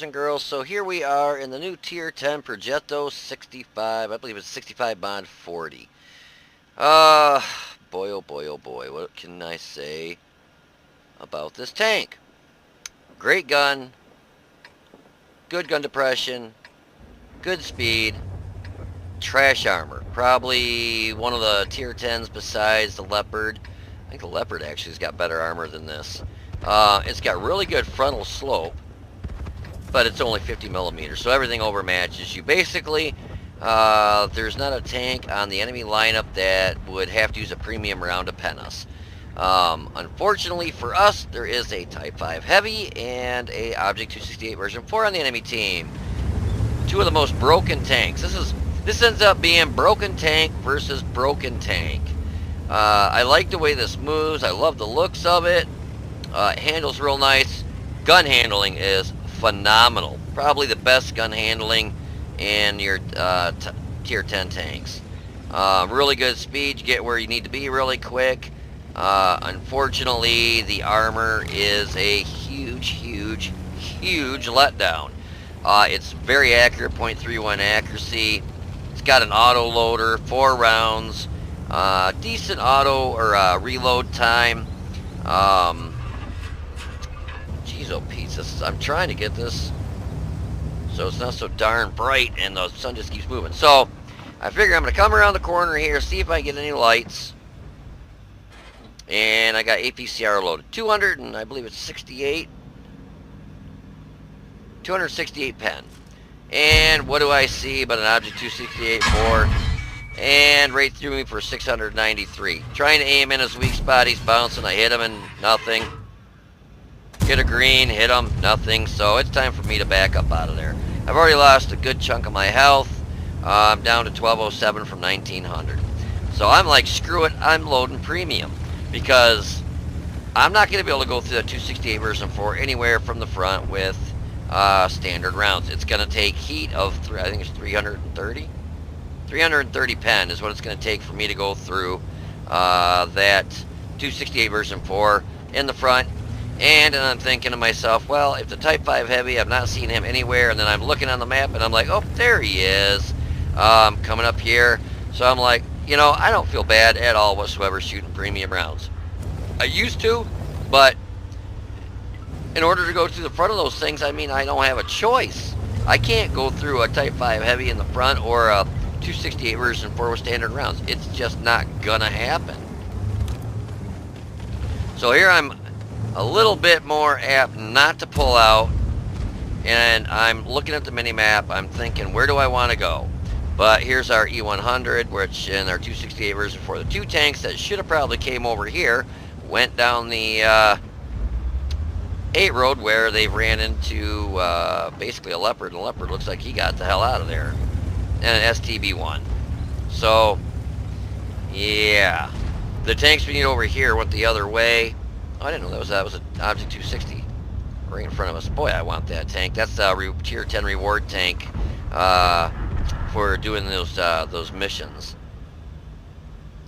boys and girls. So here we are in the new Tier 10 Progetto-65. I believe it's 65 Mod 40. Boy, oh boy, oh boy. What can I say about this tank? Great gun. Good gun depression. Good speed. Trash armor. Probably one of the Tier 10s besides the Leopard. I think the Leopard actually has got better armor than this. It's got really good frontal slope, but it's only 50 millimeters, so everything overmatches you. Basically, there's not a tank on the enemy lineup that would have to use a premium round to pen us. Unfortunately for us, there is a Type 5 Heavy and a Object 268 version 4 on the enemy team. Two of the most broken tanks. This ends up being broken tank versus broken tank. I like the way this moves. I love the looks of it. It handles real nice. Gun handling is phenomenal. Probably the best gun handling in your Tier 10 tanks. Really good speed. You get where you need to be really quick. Unfortunately, the armor is a huge letdown. It's very accurate, .31 accuracy. It's got an auto loader, 4 rounds. Decent auto or reload time. Jeez, oh Pete, I'm trying to get this so it's not so darn bright and the sun just keeps moving. So I figure I'm going to come around the corner here, see if I get any lights. And I got APCR loaded. 200 and I believe it's 68. 268 pen. And what do I see but an Object 268 4? And right through me for 693. Trying to aim in his weak spot. He's bouncing. I hit him and nothing. Get a green, hit him, nothing. So it's time for me to back up out of there. I've already lost a good chunk of my health. I'm down to 1207 from 1900. So I'm like, screw it, I'm loading premium. Because I'm not going to be able to go through the 268 version 4 anywhere from the front with standard rounds. It's going to take heat of, I think it's 330? 330 pen is what it's going to take for me to go through that 268 version 4 in the front. And I'm thinking to myself, well, if the Type 5 Heavy, I've not seen him anywhere, and then I'm looking on the map, and I'm like, oh, there he is, coming up here. So I'm like, you know, I don't feel bad at all whatsoever shooting premium rounds. I used to, but in order to go through the front of those things, I mean, I don't have a choice. I can't go through a Type 5 Heavy in the front or a 268 version 4 with standard rounds. It's just not gonna happen. So here I'm a little bit more apt not to pull out, and I'm looking at the mini-map. I'm thinking, where do I want to go? But here's our E100, which in our 268 version 4, the two tanks that should have probably came over here went down the 8 road where they ran into basically a Leopard, and the Leopard looks like he got the hell out of there, and an STB-1. So yeah, the tanks we need over here went the other way. Oh, I didn't know that was an Object 260 right in front of us. Boy, I want that tank. That's the Tier 10 reward tank for doing those missions.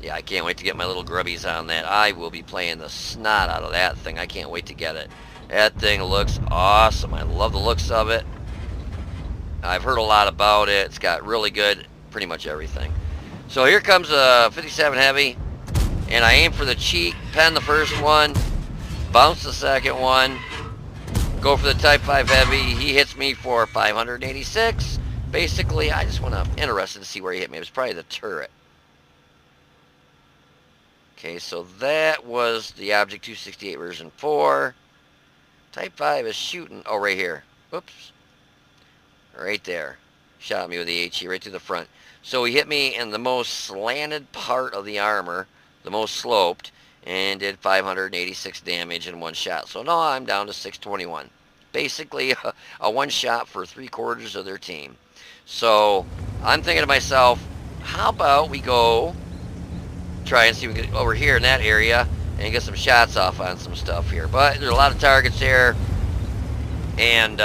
Yeah, I can't wait to get my little grubbies on that. I will be playing the snot out of that thing. I can't wait to get it. That thing looks awesome. I love the looks of it. I've heard a lot about it. It's got really good pretty much everything. So here comes a 57 Heavy, and I aim for the cheek, pen the first one, bounce the second one, go for the Type 5 Heavy. He hits me for 586. Basically, I just want to interested to see where he hit me. It was probably the turret. Okay, so that was the Object 268 version 4. Type 5 is shooting. Oh, right here. Oops. Right there. Shot me with the HE right through the front. So he hit me in the most slanted part of the armor, the most sloped, and did 586 damage in one shot. So now I'm down to 621. Basically a one shot for 3/4 of their team. So I'm thinking to myself, how about we go try and see if we can get over here in that area and get some shots off on some stuff here. But there's a lot of targets here, and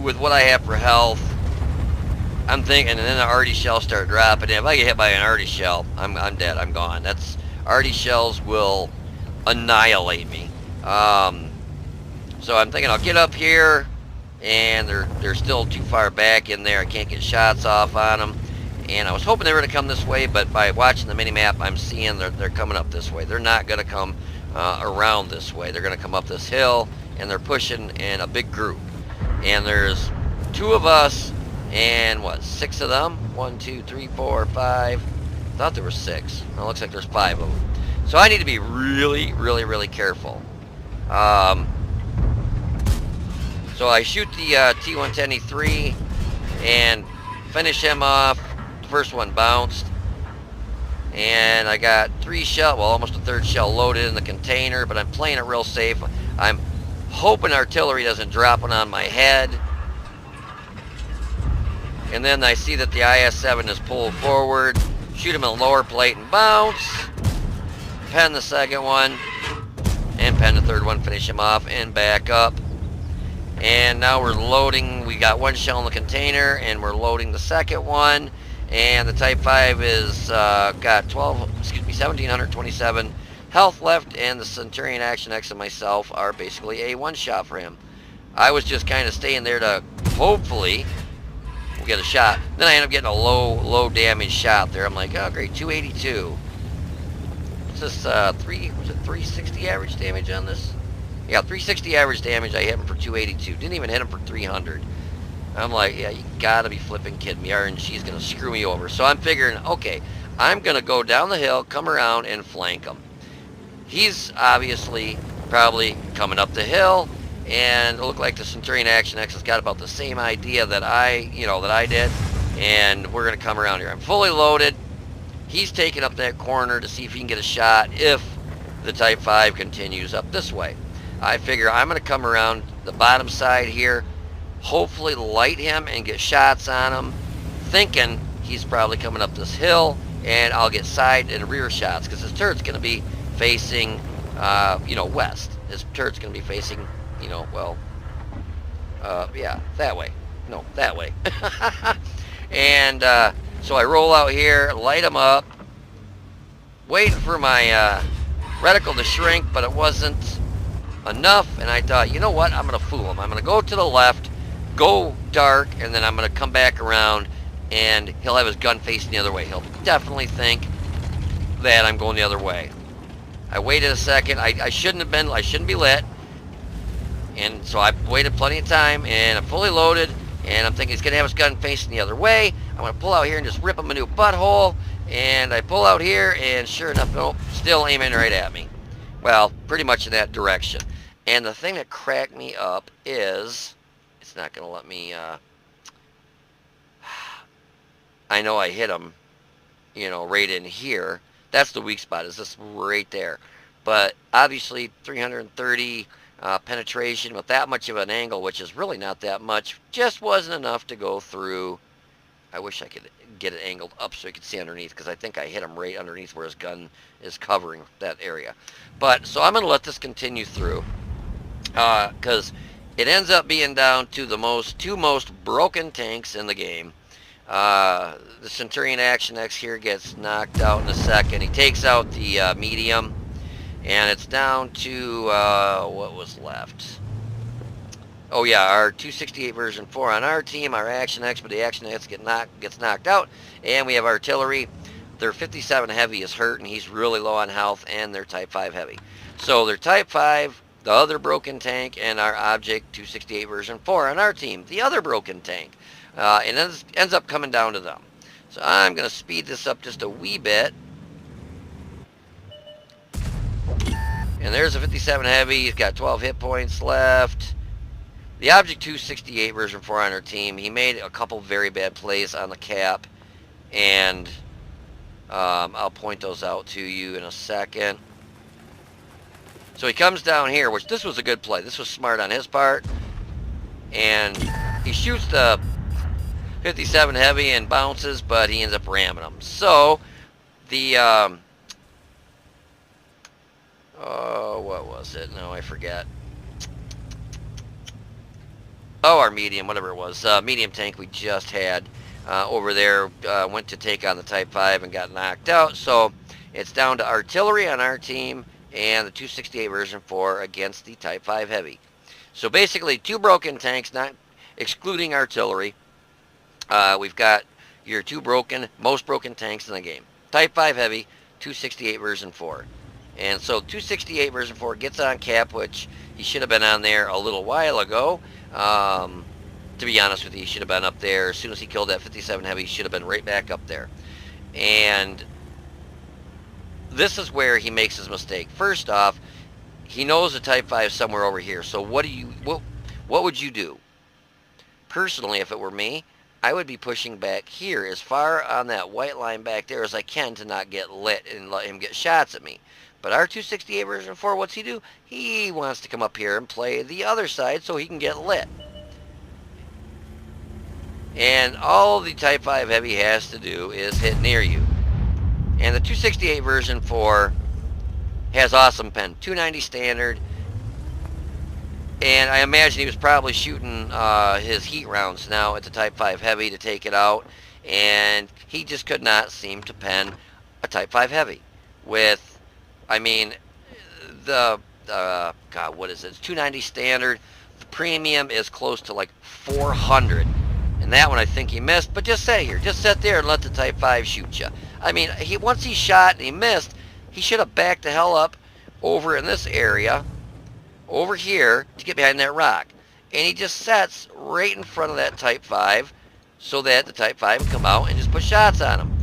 with what I have for health, I'm thinking, and then the arty shells start dropping. If I get hit by an arty shell, I'm dead. I'm gone. Arty shells will annihilate me. So I'm thinking I'll get up here, and they're still too far back in there. I can't get shots off on them. And I was hoping they were going to come this way, but by watching the mini-map, I'm seeing they're coming up this way. They're not going to come around this way. They're going to come up this hill, and they're pushing in a big group. And there's 2 of us, and what, 6 of them? 1, 2, 3, 4, 5. I thought there were 6. Well, it looks like there's 5 of them. So I need to be really, really, really careful. So I shoot the T-110E3 and finish him off. The first one bounced. And I got 3 shell, well, almost a 3rd shell loaded in the container, but I'm playing it real safe. I'm hoping artillery doesn't drop one on my head. And then I see that the IS-7 is pulled forward. Shoot him in the lower plate and bounce. Pen the second one. And pen the third one, finish him off and back up. And now we're loading. We got 1 shell in the container, and we're loading the second one. And the Type 5 is got 1,727 health left, and the Centurion Action X and myself are basically a one-shot for him. I was just kind of staying there to hopefully we'll get a shot. Then I end up getting a low damage shot there. I'm like, oh great, 282. What's this? 360 average damage on this? Yeah, 360 average damage. I hit him for 282. Didn't even hit him for 300. I'm like, yeah, you gotta be flipping kidding me. RNG's gonna screw me over. So I'm figuring, okay, I'm gonna go down the hill, come around, and flank him. He's obviously probably coming up the hill, and it looked like the Centurion Action X has got about the same idea that I did, and we're gonna come around here. I'm fully loaded. He's taking up that corner to see if he can get a shot if the Type 5 continues up this way. I figure I'm going to come around the bottom side here, hopefully light him and get shots on him, thinking he's probably coming up this hill, and I'll get side and rear shots because his turret's going to be facing, west. His turret's going to be facing, yeah, that way. No, that way. And so I roll out here, light him up, waiting for my reticle to shrink, but it wasn't enough, and I thought, you know what, I'm going to fool him. I'm going to go to the left, go dark, and then I'm going to come back around, and he'll have his gun facing the other way. He'll definitely think that I'm going the other way. I waited a second. I shouldn't be lit, and so I waited plenty of time, and I'm fully loaded, and I'm thinking he's going to have his gun facing the other way. I'm going to pull out here and just rip him a new butthole, and I pull out here, and sure enough, nope, still aiming right at me. Well, pretty much in that direction. And the thing that cracked me up is, it's not going to let me, I know I hit him, right in here. That's the weak spot, is this right there. But obviously 330 penetration with that much of an angle, which is really not that much, just wasn't enough to go through. I wish I could get it angled up so you could see underneath, because I think I hit him right underneath where his gun is covering that area. But so I'm going to let this continue through, because it ends up being down to the two most broken tanks in the game. The Centurion Action X here gets knocked out in a second. He takes out the medium, and it's down to what was left. Oh yeah, our 268 version 4 on our team, our Action X, but the Action X gets knocked out, and we have artillery. Their 57 heavy is hurt, and he's really low on health, and their Type 5 heavy. So their Type 5, the other broken tank, and our Object 268 version 4 on our team, the other broken tank. And it ends up coming down to them. So I'm going to speed this up just a wee bit. And there's a 57 heavy. He's got 12 hit points left. The Object 268 version 4 on our team, he made a couple very bad plays on the cap, and I'll point those out to you in a second. So he comes down here, which this was a good play. This was smart on his part, and he shoots the 57 heavy and bounces, but he ends up ramming them. So the what was it? No, I forget. Oh, our medium, whatever it was, medium tank we just had over there went to take on the Type 5 and got knocked out. So it's down to artillery on our team and the 268 version 4 against the Type 5 heavy. So basically, 2 broken tanks, not excluding artillery. We've got your 2 most broken tanks in the game. Type 5 Heavy, 268 version 4. And so 268 version 4 gets on cap, which he should have been on there a little while ago. To be honest with you, he should have been up there. As soon as he killed that 57 Heavy, he should have been right back up there. And this is where he makes his mistake. First off, he knows the Type 5 is somewhere over here. So what would you do? Personally, if it were me, I would be pushing back here as far on that white line back there as I can to not get lit and let him get shots at me. But our 268 version 4, what's he do? He wants to come up here and play the other side so he can get lit. And all the Type 5 Heavy has to do is hit near you. And the 268 version 4 has awesome pen. 290 standard. And I imagine he was probably shooting his heat rounds now at the Type 5 Heavy to take it out. And he just could not seem to pen a Type 5 Heavy. With, I mean, God, what is it? It's 290 standard. The premium is close to like 400. And that one I think he missed. But just sit here. Just sit there and let the Type 5 shoot you. I mean, once he shot and he missed, he should have backed the hell up over in this area, over here, to get behind that rock. And he just sets right in front of that Type 5 so that the Type 5 can come out and just put shots on him.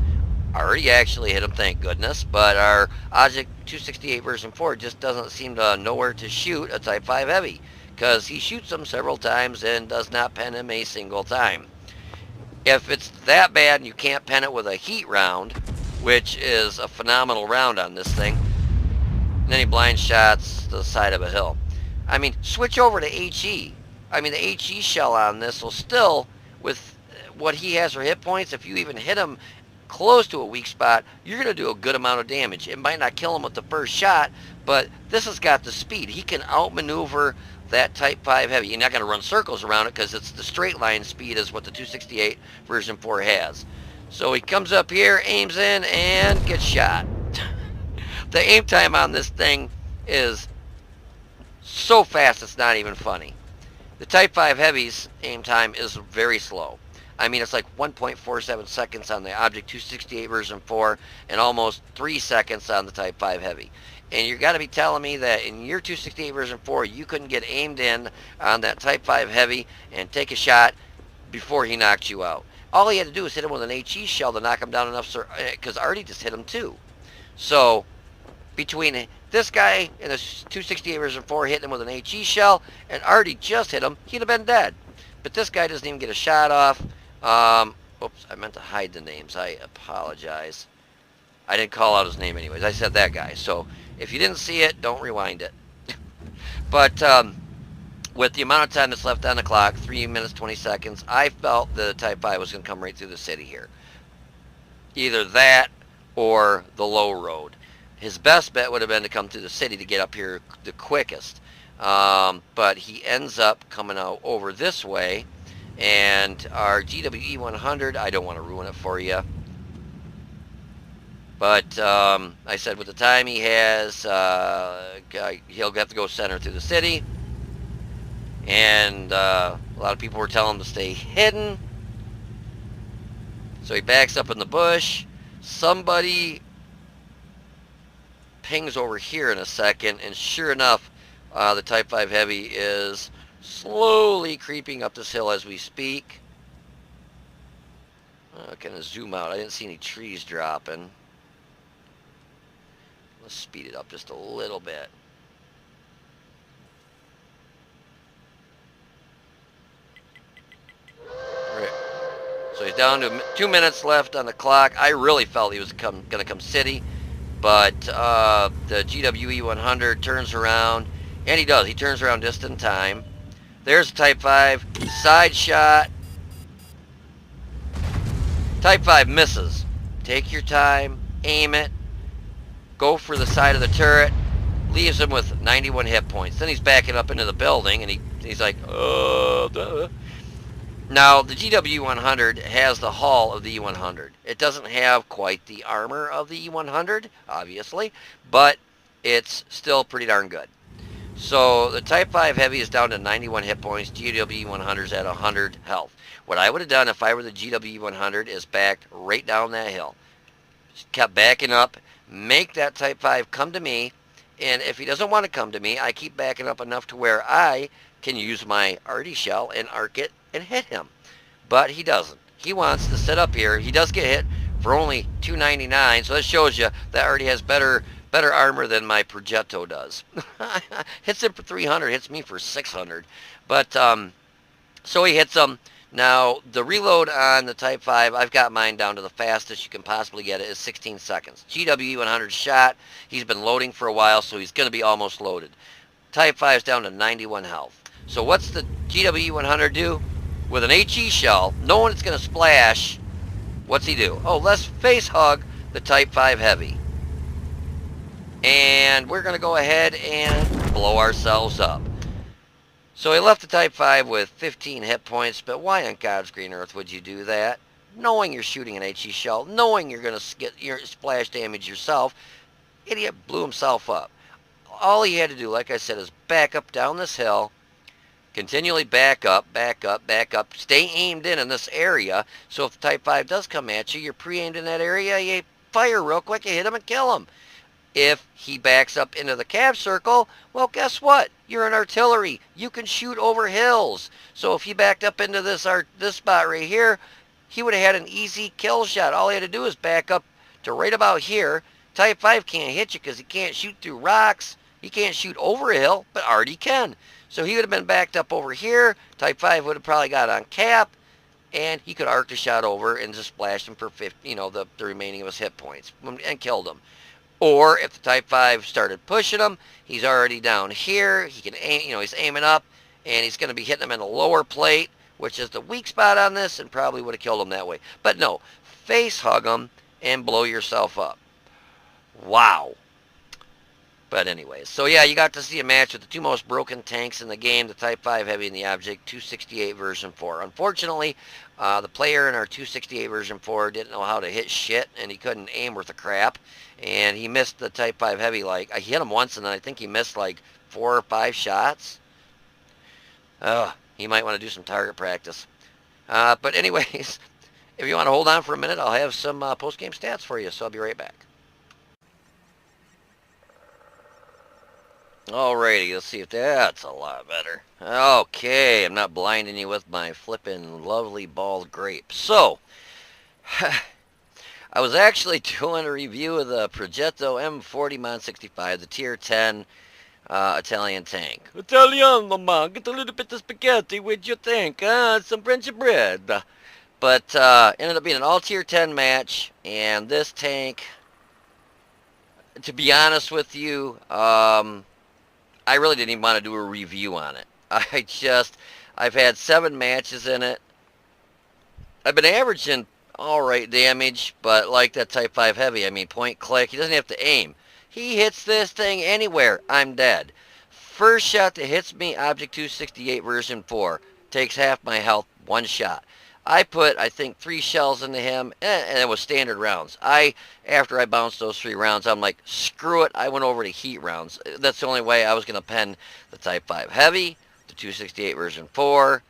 Already actually hit him, thank goodness, but our Object 268 version 4 just doesn't seem to know where to shoot a Type 5 Heavy, because he shoots them several times and does not pen him a single time. If it's that bad and you can't pen it with a heat round, which is a phenomenal round on this thing, and then he blind shots to the side of a hill. I mean, switch over to HE. I mean, the HE shell on this will still, with what he has for hit points, if you even hit him close to a weak spot, you're going to do a good amount of damage. It might not kill him with the first shot, but this has got the speed. He can outmaneuver that Type 5 Heavy. You're not going to run circles around it because it's the straight line speed is what the 268 version 4 has. So he comes up here, aims in, and gets shot. The aim time on this thing is so fast it's not even funny. The Type 5 Heavy's aim time is very slow. I mean, it's like 1.47 seconds on the Object 268 version 4 and almost 3 seconds on the Type 5 Heavy. And you got to be telling me that in your 268 version 4 you couldn't get aimed in on that Type 5 Heavy and take a shot before he knocked you out. All he had to do was hit him with an HE shell to knock him down enough, because Artie just hit him too. So between this guy and the 268 version 4 hitting him with an HE shell and Artie just hit him, he'd have been dead. But this guy doesn't even get a shot off. Oops, I meant to hide the names. I apologize. I didn't call out his name anyways. I said that guy. So if you didn't see it, don't rewind it. But with the amount of time that's left on the clock, 3 minutes, 20 seconds, I felt the Type 5 was going to come right through the city here. Either that or the low road. His best bet would have been to come through the city to get up here the quickest. But he ends up coming out over this way. And our GWE-100, I don't want to ruin it for you. But I said with the time he has, he'll have to go center through the city. And a lot of people were telling him to stay hidden. So he backs up in the bush. Somebody pings over here in a second, and sure enough, the Type 5 Heavy is slowly creeping up this hill as we speak. Kind of zoom out. I didn't see any trees dropping. Let's speed it up just a little bit. Right. So he's down to 2 minutes left on the clock. I really felt he was going to come city, but the GWE-100 turns around, and he does. He turns around just in time. There's Type 5, side shot. Type 5 misses. Take your time, aim it, go for the side of the turret, leaves him with 91 hit points. Then he's backing up into the building, and he's like, duh. Now, the GW100 has the hull of the E100. It doesn't have quite the armor of the E100, obviously, but it's still pretty darn good. So the Type 5 Heavy is down to 91 hit points. GW100 is at 100 health. What I would have done if I were the GW100 is backed right down that hill. Just kept backing up, make that Type 5 come to me, and if he doesn't want to come to me, I keep backing up enough to where I can use my arty shell and arc it and hit him. But he doesn't. He wants to sit up here. He does get hit for only 299, so that shows you that already has better armor than my Progetto does. Hits him for 300, hits me for 600. But so he hits him. Now the reload on the Type 5, I've got mine down to the fastest you can possibly get it is 16 seconds. GW100 shot. He's been loading for a while, so he's going to be almost loaded. Type 5 is down to 91 health. So what's the GW100 do? With an HE shell, knowing it's going to splash, what's he do? Oh, let's face hug the Type 5 Heavy. And we're going to go ahead and blow ourselves up. So he left the Type 5 with 15 hit points, but why on God's green earth would you do that? Knowing you're shooting an HE shell, knowing you're going to get your splash damage yourself, idiot blew himself up. All he had to do, like I said, is back up down this hill, continually back up, back up, back up, stay aimed in this area, so if the Type 5 does come at you, you're pre-aimed in that area, you fire real quick, you hit him and kill him. If he backs up into the cab circle, well, guess what? You're an artillery. You can shoot over hills. So if he backed up into this spot right here, he would have had an easy kill shot. All he had to do is back up to right about here. Type 5 can't hit you because he can't shoot through rocks. He can't shoot over a hill, but Artie can. So he would have been backed up over here. Type 5 would have probably got on cap, and he could arc the shot over and just splash him for 50, the remaining of his hit points and killed him. Or if the Type 5 started pushing him, he's already down here. He can aim, he's aiming up, and he's going to be hitting him in the lower plate, which is the weak spot on this, and probably would have killed him that way. But no, face hug him and blow yourself up. Wow. But anyways, so yeah, you got to see a match with the two most broken tanks in the game, the Type 5 Heavy and the Object 268 version 4. Unfortunately, the player in our 268 version 4 didn't know how to hit shit, and he couldn't aim worth a crap, and he missed the Type 5 Heavy. Like, I hit him once, and then I think he missed like 4 or 5 shots. He might want to do some target practice. But anyways, if you want to hold on for a minute, I'll have some post-game stats for you, so I'll be right back. Alrighty, let's see if that's a lot better. Okay, I'm not blinding you with my flippin' lovely bald grape. So, I was actually doing a review of the progetto-m40-mod-65, the tier 10 Italian tank. Italiano, man, get a little bit of spaghetti with your tank, some French bread. But ended up being an all tier 10 match, and this tank, to be honest with you, I really didn't even want to do a review on it. I've had 7 matches in it. I've been averaging alright damage, but like that Type 5 Heavy, I mean, point click, he doesn't have to aim. He hits this thing anywhere, I'm dead. First shot that hits me, Object 268 version 4, takes half my health, 1 shot. I put, I think, 3 shells into him, and it was standard rounds. After I bounced those 3 rounds, I'm like, screw it, I went over to heat rounds. That's the only way I was going to pen the Type 5 Heavy, the 268 version 4,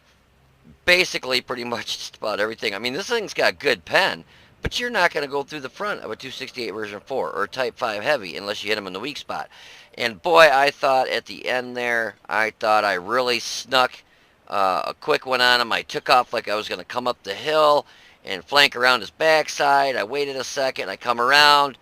basically pretty much just about everything. I mean, this thing's got good pen, but you're not going to go through the front of a 268 version 4 or Type 5 Heavy unless you hit him in the weak spot. And boy, I thought at the end there, I thought I really snuck a quick one on him. I took off like I was going to come up the hill and flank around his backside. I waited a second. I come around.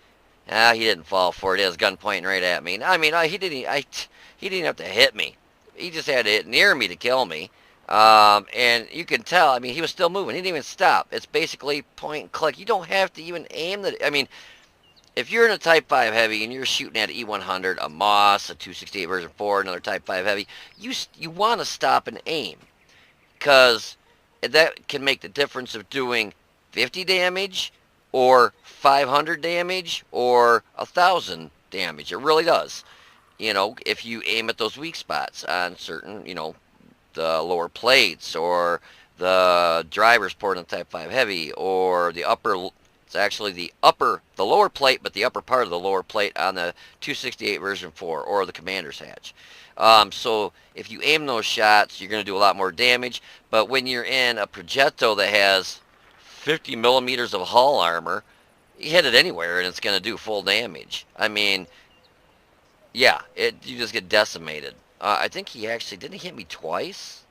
He didn't fall for it. He has gun pointing right at me. I mean, he didn't have to hit me. He just had to hit near me to kill me. And you can tell, I mean, he was still moving. He didn't even stop. It's basically point and click. You don't have to even aim I mean, if you're in a Type 5 Heavy and you're shooting at an E100, a Moss, a 268 version 4, another Type 5 Heavy, you want to stop and aim, because that can make the difference of doing 50 damage or 500 damage or 1,000 damage. It really does. If you aim at those weak spots on certain, the lower plates or the driver's port on Type 5 Heavy, or the upper. It's actually the lower plate, but the upper part of the lower plate on the 268 version 4, or the commander's hatch. So if you aim those shots, you're going to do a lot more damage. But when you're in a progetto that has 50 millimeters of hull armor, you hit it anywhere and it's going to do full damage. I mean, yeah, you just get decimated. I think he actually didn't he hit me twice.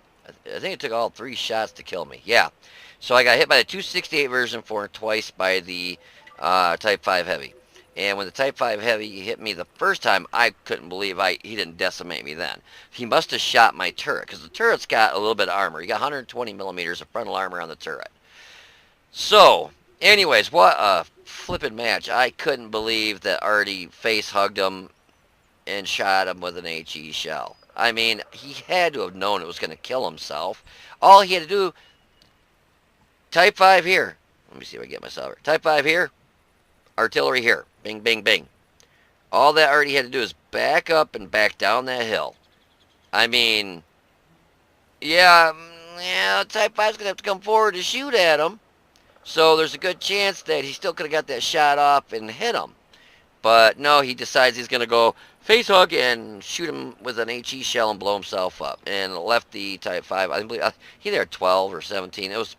I think it took all 3 shots to kill me. Yeah, so I got hit by the 268 version 4 twice by the Type 5 Heavy. And when the Type 5 Heavy hit me the first time, I couldn't believe he didn't decimate me then. He must have shot my turret, because the turret's got a little bit of armor. You got 120 millimeters of frontal armor on the turret. So, anyways, what a flippin' match. I couldn't believe that Artie face hugged him and shot him with an HE shell. I mean, he had to have known it was going to kill himself. All he had to do, Type 5 here. Let me see if I get myself here. Type 5 here, artillery here. Bing, bing, bing. All that Artie had to do is back up and back down that hill. I mean, yeah, Type 5's going to have to come forward to shoot at him. So there's a good chance that he still could have got that shot off and hit him. But no, he decides he's going to go face hug and shoot him with an HE shell and blow himself up. And left the Type 5, I believe he had 12 or 17. It was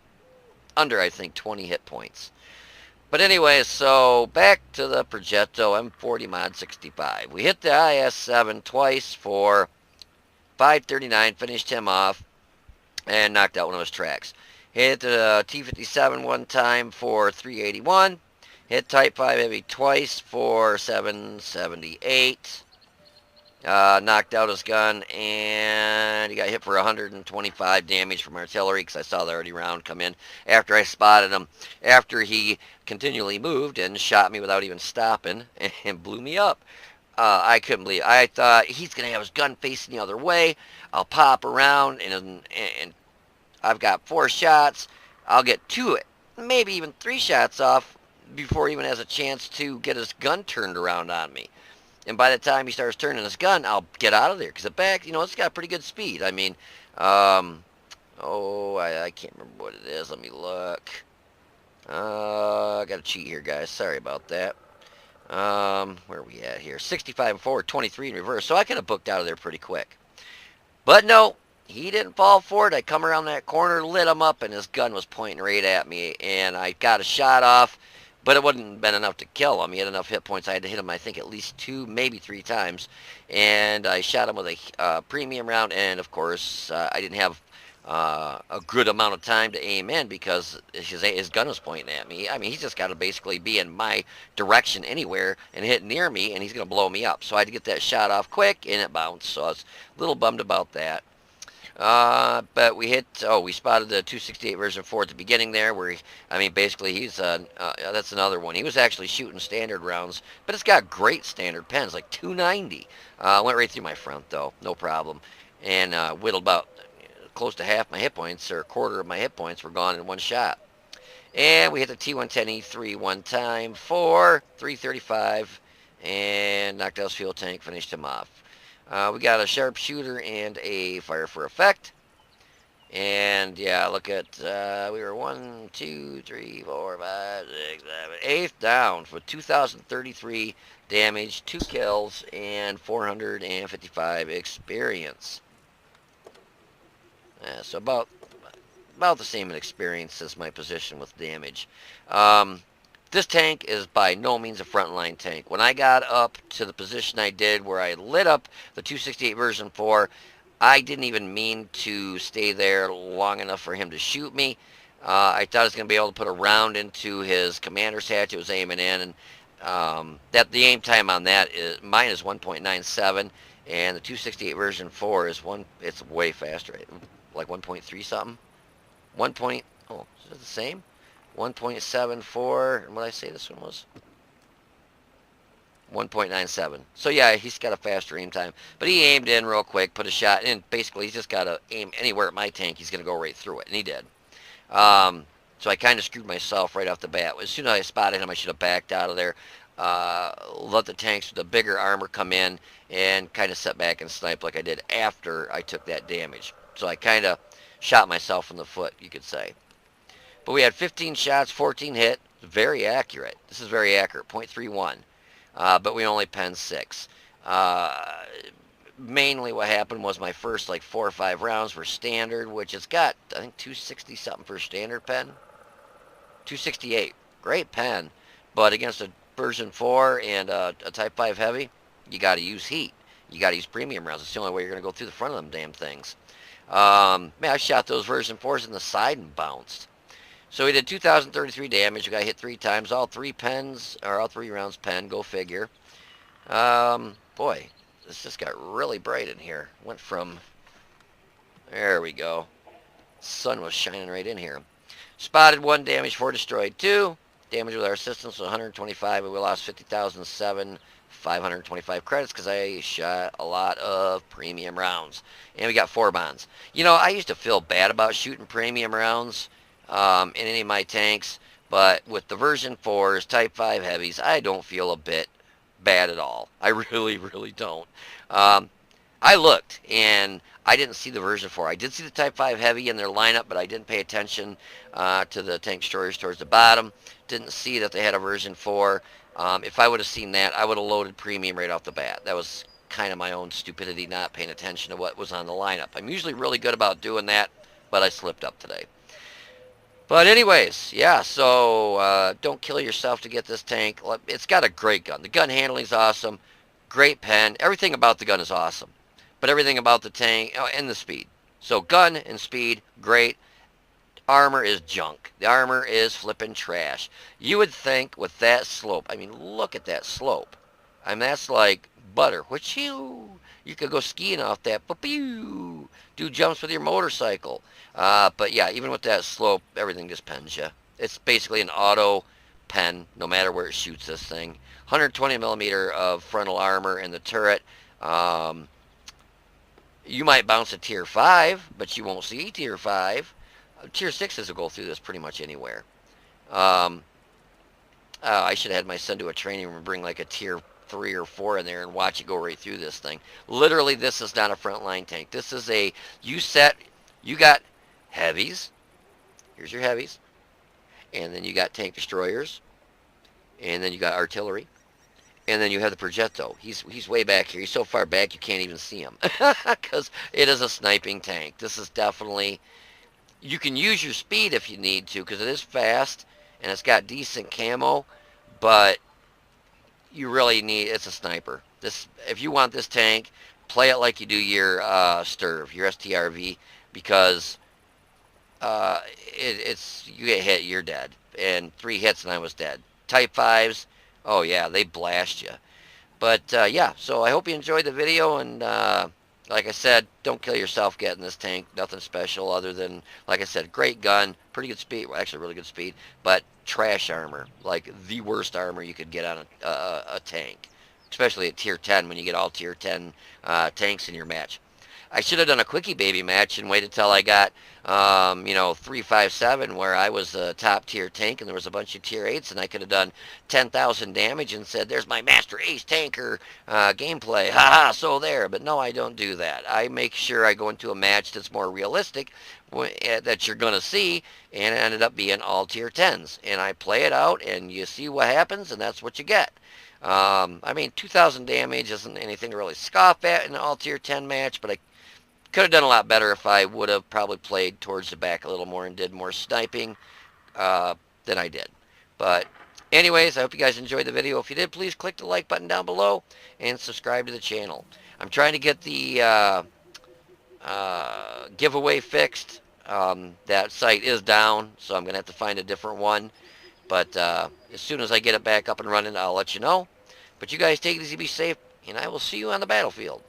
under, I think, 20 hit points. But anyway, so back to the progetto-m40-mod-65. We hit the IS-7 twice for 539, finished him off, and knocked out one of his tracks. Hit the T-57 one time for 381. Hit Type 5 Heavy twice for 778. Knocked out his gun, and he got hit for 125 damage from artillery, because I saw the already round come in after I spotted him, after he continually moved and shot me without even stopping and blew me up. I couldn't believe it. I thought he's going to have his gun facing the other way. I'll pop around, and I've got 4 shots. I'll get 2, maybe even 3 shots off before he even has a chance to get his gun turned around on me. And by the time he starts turning his gun, I'll get out of there. Because the back, it's got pretty good speed. I mean, I can't remember what it is. Let me look. I got to cheat here, guys. Sorry about that. Where are we at here? 65 and forward, 23 in reverse. So I could have booked out of there pretty quick. But no, he didn't fall for it. I come around that corner, lit him up, and his gun was pointing right at me. And I got a shot off. But it wouldn't been enough to kill him. He had enough hit points. I had to hit him, I think, at least 2, maybe 3 times. And I shot him with a premium round. And, of course, I didn't have a good amount of time to aim in because his gun was pointing at me. I mean, he's just got to basically be in my direction anywhere and hit near me, and he's going to blow me up. So I had to get that shot off quick, and it bounced. So I was a little bummed about that. But we spotted the 268 version 4 at the beginning there, where basically he's, that's another one. He was actually shooting standard rounds, but it's got great standard pens, like 290. Went right through my front, though, no problem. And whittled about close to half my hit points, or a quarter of my hit points were gone in one shot. And we hit the T-110E3 one time for 335, and knocked out his fuel tank, finished him off. We got a sharpshooter and a fire for effect. And yeah, look at, we were 1, 2, 3, 4, 5, 6, 7, 8th down for 2,033 damage, 2 kills, and 455 experience. So about the same in experience as my position with damage. This tank is by no means a frontline tank. When I got up to the position I did where I lit up the 268 version 4, I didn't even mean to stay there long enough for him to shoot me. I thought I was going to be able to put a round into his commander's hatch. It was aiming in, and the aim time on that mine is 1.97, and the 268 version 4 is it's way faster, like 1.3 something. Is it the same? 1.74, and what did I say this one was? 1.97. So yeah, he's got a faster aim time. But he aimed in real quick, put a shot in. Basically, he's just got to aim anywhere at my tank. He's going to go right through it, and he did. So I kind of screwed myself right off the bat. As soon as I spotted him, I should have backed out of there. Let the tanks with the bigger armor come in, and kind of set back and snipe like I did after I took that damage. So I kind of shot myself in the foot, you could say. But we had 15 shots, 14 hit. Very accurate. This is very accurate, .31. But we only penned 6. mainly what happened was my first like 4 or 5 rounds were standard, which it's got, I think, 260 something for a standard pen. 268. Great pen. But against a version 4 and a Type 5 Heavy, you got to use heat. You got to use premium rounds. It's the only way you're going to go through the front of them damn things. Man, I shot those version 4s in the side and bounced. So we did 2,033 damage. We got hit 3 times. All 3 pens, or all 3 rounds pen. Go figure. Boy, this just got really bright in here. Went from, there we go. Sun was shining right in here. Spotted 1, damage 4, destroyed 2. Damage with our assistance was 125, and we lost 50,007, 525 credits because I shot a lot of premium rounds. And we got 4 bonds. You know, I used to feel bad about shooting premium rounds in any of my tanks, but with the version 4s, Type 5 Heavies, I don't feel a bit bad at all. I really, really don't. I looked, and I didn't see the version 4. I did see the Type 5 Heavy in their lineup, but I didn't pay attention to the tank destroyers towards the bottom. Didn't see that they had a version 4. If I would have seen that, I would have loaded premium right off the bat. That was kind of my own stupidity, not paying attention to what was on the lineup. I'm usually really good about doing that, but I slipped up today. But anyways, yeah, so don't kill yourself to get this tank. It's got a great gun. The gun handling's awesome. Great pen. Everything about the gun is awesome. But everything about the tank, oh, and the speed. So gun and speed, great. Armor is junk. The armor is flipping trash. You would think with that slope, I mean, look at that slope. I mean, that's like butter. Which you could go skiing off that. Do jumps with your motorcycle. But yeah, even with that slope, everything just pens you. It's basically an auto pen, no matter where it shoots this thing. 120 millimeter of frontal armor in the turret. You might bounce a tier 5, but you won't see tier 5. Tier 6s will go through this pretty much anywhere. I should have had my son do a training room and bring like a tier 3 or 4 in there and watch it go right through this thing. Literally, this is not a frontline tank. This is a, you got heavies. Here's your heavies. And then you got tank destroyers. And then you got artillery. And then you have the progetto. He's way back here. He's so far back you can't even see him. Because it is a sniping tank. This is definitely, you can use your speed if you need to, because it is fast and it's got decent camo, but you really need, it's a sniper. This, if you want this tank, play it like you do your STRV, your STRV, because it's, you get hit, you're dead. And 3 hits and I was dead. Type 5s, oh yeah, they blast you. But yeah, so I hope you enjoyed the video, and like I said, don't kill yourself getting this tank. Nothing special other than, like I said, great gun, pretty good speed, well, actually really good speed, but trash armor, like the worst armor you could get on a tank, especially at tier 10 when you get all tier 10 tanks in your match. I should have done a quickie baby match and waited till I got, 357, where I was a top tier tank and there was a bunch of tier 8s, and I could have done 10,000 damage and said, there's my Master Ace tanker gameplay. Haha, so there. But no, I don't do that. I make sure I go into a match that's more realistic, that you're going to see, and it ended up being all tier 10s. And I play it out, and you see what happens, and that's what you get. I mean, 2,000 damage isn't anything to really scoff at in an all tier 10 match, but I could have done a lot better if I would have probably played towards the back a little more and did more sniping than I did. But anyways, I hope you guys enjoyed the video. If you did, please click the like button down below and subscribe to the channel. I'm trying to get the giveaway fixed. That site is down, so I'm going to have to find a different one. But as soon as I get it back up and running, I'll let you know. But you guys take it easy, be safe, and I will see you on the battlefield.